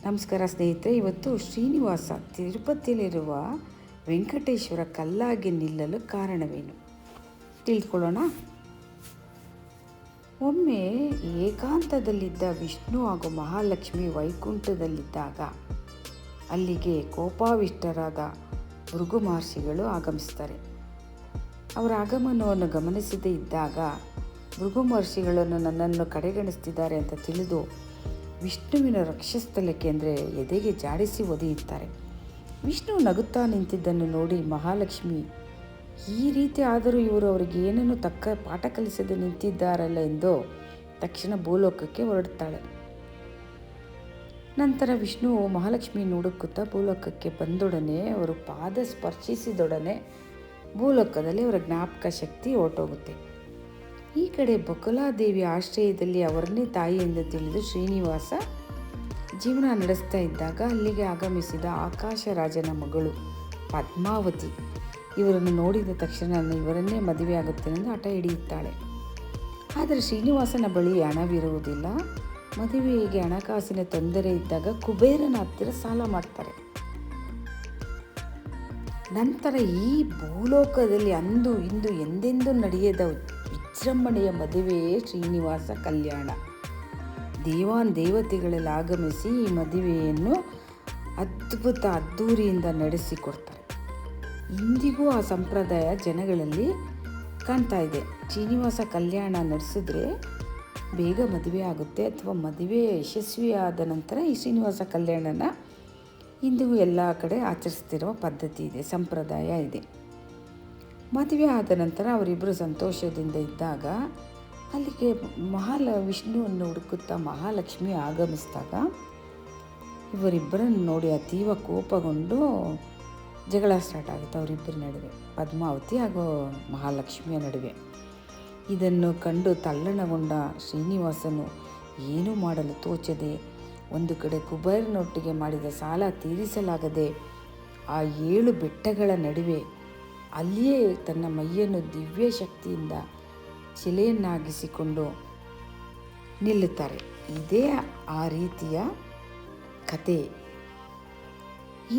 ನಮಸ್ಕಾರ ಸ್ನೇಹಿತರೆ. ಇವತ್ತು ಶ್ರೀನಿವಾಸ ತಿರುಪತಿಯಲ್ಲಿರುವ ವೆಂಕಟೇಶ್ವರ ಕಲ್ಲಾಗಿ ನಿಲ್ಲಲು ಕಾರಣವೇನು ತಿಳ್ಕೊಳ್ಳೋಣ. ಒಮ್ಮೆ ಏಕಾಂತದಲ್ಲಿದ್ದ ವಿಷ್ಣು ಹಾಗೂ ಮಹಾಲಕ್ಷ್ಮಿ ವೈಕುಂಠದಲ್ಲಿದ್ದಾಗ ಅಲ್ಲಿಗೆ ಕೋಪಾವಿಷ್ಟರಾದ ಭೃಗು ಮಹರ್ಷಿಗಳು ಆಗಮಿಸ್ತಾರೆ. ಅವರ ಆಗಮನವನ್ನು ಗಮನಿಸದೇ ಇದ್ದಾಗ ಭೃಗು ಮಹರ್ಷಿಗಳನ್ನು ನನ್ನನ್ನು ಕಡೆಗಣಿಸ್ತಿದ್ದಾರೆ ಅಂತ ತಿಳಿದು ವಿಷ್ಣುವಿನ ರಕ್ಷಸ್ಥಲಕ್ಕೆ ಅಂದರೆ ಎದೆಗೆ ಜಾಡಿಸಿ ಒದೆಯುತ್ತಾರೆ. ವಿಷ್ಣು ನಗುತ್ತಾ ನಿಂತಿದ್ದನ್ನು ನೋಡಿ ಮಹಾಲಕ್ಷ್ಮಿ ಈ ರೀತಿ ಆದರೂ ಇವರು ಅವರಿಗೆ ಏನನ್ನು ತಕ್ಕ ಪಾಠ ಕಲಿಸದೆ ನಿಂತಿದ್ದಾರಲ್ಲ ಎಂದು ತಕ್ಷಣ ಭೂಲೋಕಕ್ಕೆ ಹೊರಡ್ತಾಳೆ. ನಂತರ ವಿಷ್ಣು ಮಹಾಲಕ್ಷ್ಮಿ ಹುಡುಕುತ್ತಾ ಭೂಲೋಕಕ್ಕೆ ಬಂದೊಡನೆ ಅವರು ಪಾದ ಸ್ಪರ್ಶಿಸಿದೊಡನೆ ಭೂಲೋಕದಲ್ಲಿ ಅವರ ಜ್ಞಾಪಕ ಶಕ್ತಿ ಹೊರಟೋಗುತ್ತೆ. ಈ ಕಡೆ ಬಕುಲಾದೇವಿ ಆಶ್ರಯದಲ್ಲಿ ಅವರನ್ನೇ ತಾಯಿ ಎಂದು ತಿಳಿದು ಶ್ರೀನಿವಾಸ ಜೀವನ ನಡೆಸ್ತಾ ಇದ್ದಾಗ ಅಲ್ಲಿಗೆ ಆಗಮಿಸಿದ ಆಕಾಶ ರಾಜನ ಮಗಳು ಪದ್ಮಾವತಿ ಇವರನ್ನು ನೋಡಿದ ತಕ್ಷಣ ನಾನು ಇವರನ್ನೇ ಮದುವೆ ಆಗುತ್ತೇನೆ ಎಂದು ಹಠ ಹಿಡಿಯುತ್ತಾಳೆ. ಆದರೆ ಶ್ರೀನಿವಾಸನ ಬಳಿ ಹಣವಿರುವುದಿಲ್ಲ. ಮದುವೆಗೆ ಹಣಕಾಸಿನ ತೊಂದರೆ ಇದ್ದಾಗ ಕುಬೇರನ ಹತ್ತಿರ ಸಾಲ ಮಾಡ್ತಾರೆ. ನಂತರ ಈ ಭೂಲೋಕದಲ್ಲಿ ಅಂದು ಇಂದು ಎಂದೆಂದೂ ನಡೆಯದ ವಿಜೃಂಭಣೆಯ ಮದುವೆಯೇ ಶ್ರೀನಿವಾಸ ಕಲ್ಯಾಣ. ದೇವತೆಗಳೆಲ್ಲ ಆಗಮಿಸಿ ಈ ಮದುವೆಯನ್ನು ಅದ್ಧೂರಿಯಿಂದ ನಡೆಸಿಕೊಡ್ತಾರೆ. ಇಂದಿಗೂ ಆ ಸಂಪ್ರದಾಯ ಜನಗಳಲ್ಲಿ ಕಾಣ್ತಾ ಇದೆ. ಶ್ರೀನಿವಾಸ ಕಲ್ಯಾಣ ನಡೆಸಿದ್ರೆ ಬೇಗ ಮದುವೆ ಆಗುತ್ತೆ ಅಥವಾ ಮದುವೆ ಯಶಸ್ವಿಯಾದ ನಂತರ ಈ ಶ್ರೀನಿವಾಸ ಕಲ್ಯಾಣನ ಇಂದಿಗೂ ಎಲ್ಲ ಕಡೆ ಆಚರಿಸ್ತಿರುವ ಪದ್ಧತಿ ಇದೆ, ಸಂಪ್ರದಾಯ ಇದೆ. ಮದುವೆ ಆದ ನಂತರ ಅವರಿಬ್ಬರು ಸಂತೋಷದಿಂದ ಇದ್ದಾಗ ಅಲ್ಲಿಗೆ ವಿಷ್ಣುವನ್ನು ಹುಡುಕುತ್ತಾ ಮಹಾಲಕ್ಷ್ಮಿ ಆಗಮಿಸಿದಾಗ ಇವರಿಬ್ಬರನ್ನು ನೋಡಿ ಅತೀವ ಕೋಪಗೊಂಡು ಜಗಳ ಸ್ಟಾರ್ಟ್ ಆಗುತ್ತೆ ಅವರಿಬ್ಬರ ನಡುವೆ, ಪದ್ಮಾವತಿ ಹಾಗೂ ಮಹಾಲಕ್ಷ್ಮಿಯ ನಡುವೆ. ಇದನ್ನು ಕಂಡು ತಲ್ಲಣಗೊಂಡ ಶ್ರೀನಿವಾಸನು ಏನೂ ಮಾಡಲು ತೋಚದೆ ಒಂದು ಕಡೆ ಕುಬೇರನೊಟ್ಟಿಗೆ ಮಾಡಿದ ಸಾಲ ತೀರಿಸಲಾಗದೆ ಆ 7 ಬೆಟ್ಟಗಳ ನಡುವೆ ಅಲ್ಲಿಯೇ ತನ್ನ ಮೈಯನ್ನು ದಿವ್ಯ ಶಕ್ತಿಯಿಂದ ಶಿಲೆಯನ್ನಾಗಿಸಿಕೊಂಡು ನಿಲ್ಲುತ್ತಾರೆ. ಇದೇ ಆ ರೀತಿಯ ಕತೆ.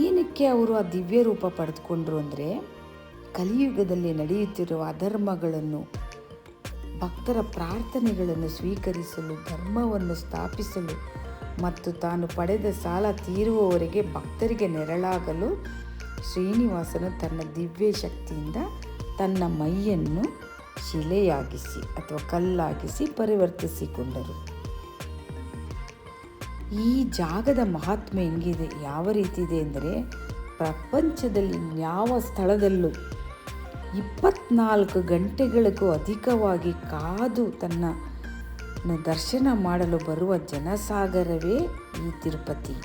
ಏನಕ್ಕೆ ಅವರು ಆ ದಿವ್ಯ ರೂಪ ಪಡೆದುಕೊಂಡ್ರು ಅಂದರೆ ಕಲಿಯುಗದಲ್ಲಿ ನಡೆಯುತ್ತಿರುವ ಅಧರ್ಮಗಳನ್ನು, ಭಕ್ತರ ಪ್ರಾರ್ಥನೆಗಳನ್ನು ಸ್ವೀಕರಿಸಲು, ಧರ್ಮವನ್ನು ಸ್ಥಾಪಿಸಲು ಮತ್ತು ತಾನು ಪಡೆದ ಸಾಲ ತೀರುವವರೆಗೆ ಭಕ್ತರಿಗೆ ನೆರಳಾಗಲು ಶ್ರೀನಿವಾಸನು ತನ್ನ ದಿವ್ಯ ಶಕ್ತಿಯಿಂದ ತನ್ನ ಮೈಯನ್ನು ಶಿಲೆಯಾಗಿಸಿ ಅಥವಾ ಕಲ್ಲಾಗಿಸಿ ಪರಿವರ್ತಿಸಿಕೊಂಡರು. ಈ ಜಾಗದ ಮಹಾತ್ಮೆ ಹೆಂಗಿದೆ, ಯಾವ ರೀತಿ ಇದೆ ಎಂದರೆ ಪ್ರಪಂಚದಲ್ಲಿ ಯಾವ ಸ್ಥಳದಲ್ಲೂ 24 ಗಂಟೆಗಳಿಗೂ ಅಧಿಕವಾಗಿ ಕಾದು ತನ್ನ ದರ್ಶನ ಮಾಡಲು ಬರುವ ಜನಸಾಗರವೇ ಈ ತಿರುಪತಿ.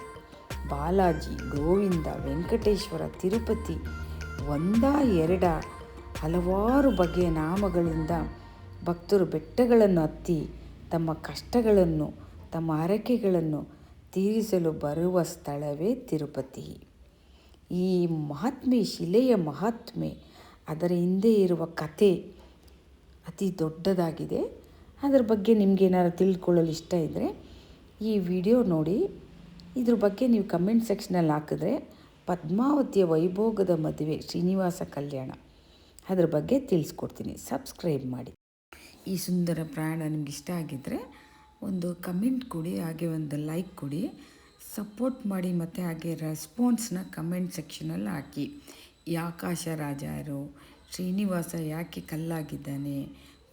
ಬಾಲಾಜಿ, ಗೋವಿಂದ, ವೆಂಕಟೇಶ್ವರ, ತಿರುಪತಿ ಒಂದಾ ಎರಡ ಹಲವಾರು ಬಗೆಯ ನಾಮಗಳಿಂದ ಭಕ್ತರು ಬೆಟ್ಟಗಳನ್ನು ಹತ್ತಿ ತಮ್ಮ ಕಷ್ಟಗಳನ್ನು, ತಮ್ಮ ಹರಕೆಗಳನ್ನು ತೀರಿಸಲು ಬರುವ ಸ್ಥಳವೇ ತಿರುಪತಿ. ಈ ಮಹಾತ್ಮೆ, ಶಿಲೆಯ ಮಹಾತ್ಮೆ, ಅದರ ಹಿಂದೆ ಇರುವ ಕತೆ ಅತಿ ದೊಡ್ಡದಾಗಿದೆ. ಅದರ ಬಗ್ಗೆ ನಿಮಗೇನಾದ್ರು ತಿಳ್ಕೊಳ್ಳಲು ಇಷ್ಟ ಇದ್ದರೆ ಈ ವಿಡಿಯೋ ನೋಡಿ. ಇದ್ರ ಬಗ್ಗೆ ನೀವು ಕಮೆಂಟ್ ಸೆಕ್ಷನಲ್ಲಿ ಹಾಕಿದ್ರೆ ಪದ್ಮಾವತಿಯ ವೈಭೋಗದ ಮದುವೆ ಶ್ರೀನಿವಾಸ ಕಲ್ಯಾಣ ಅದ್ರ ಬಗ್ಗೆ ತಿಳಿಸ್ಕೊಡ್ತೀನಿ. ಸಬ್ಸ್ಕ್ರೈಬ್ ಮಾಡಿ. ಈ ಸುಂದರ ಪ್ರಯಾಣ ನಿಮ್ಗೆ ಇಷ್ಟ ಆಗಿದ್ದರೆ ಒಂದು ಕಮೆಂಟ್ ಕೊಡಿ, ಹಾಗೆ ಒಂದು ಲೈಕ್ ಕೊಡಿ, ಸಪೋರ್ಟ್ ಮಾಡಿ. ಮತ್ತು ಹಾಗೆ ರೆಸ್ಪಾನ್ಸ್ನ ಕಮೆಂಟ್ ಸೆಕ್ಷನಲ್ಲಿ ಹಾಕಿ. ಈ ಆಕಾಶ ರಾಜ ಯಾರು, ಶ್ರೀನಿವಾಸ ಯಾಕೆ ಕಲ್ಲಾಗಿದ್ದಾನೆ,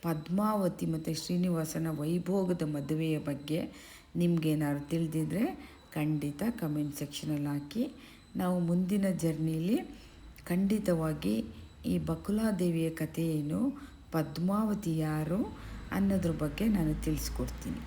ಪದ್ಮಾವತಿ ಮತ್ತು ಶ್ರೀನಿವಾಸನ ವೈಭೋಗದ ಮದುವೆಯ ಬಗ್ಗೆ ನಿಮಗೇನಾದ್ರು ತಿಳಿದಿದ್ರೆ ಖಂಡಿತ ಕಮೆಂಟ್ ಸೆಕ್ಷನಲ್ಲಿ ಹಾಕಿ. ನಾವು ಮುಂದಿನ ಜರ್ನಿಯಲ್ಲಿ ಖಂಡಿತವಾಗಿ ಈ ಬಕುಲಾದೇವಿಯ ಕಥೆ ಏನು, ಪದ್ಮಾವತಿ ಯಾರು ಅನ್ನೋದ್ರ ಬಗ್ಗೆ ನಾನು ತಿಳಿಸ್ಕೊಡ್ತೀನಿ.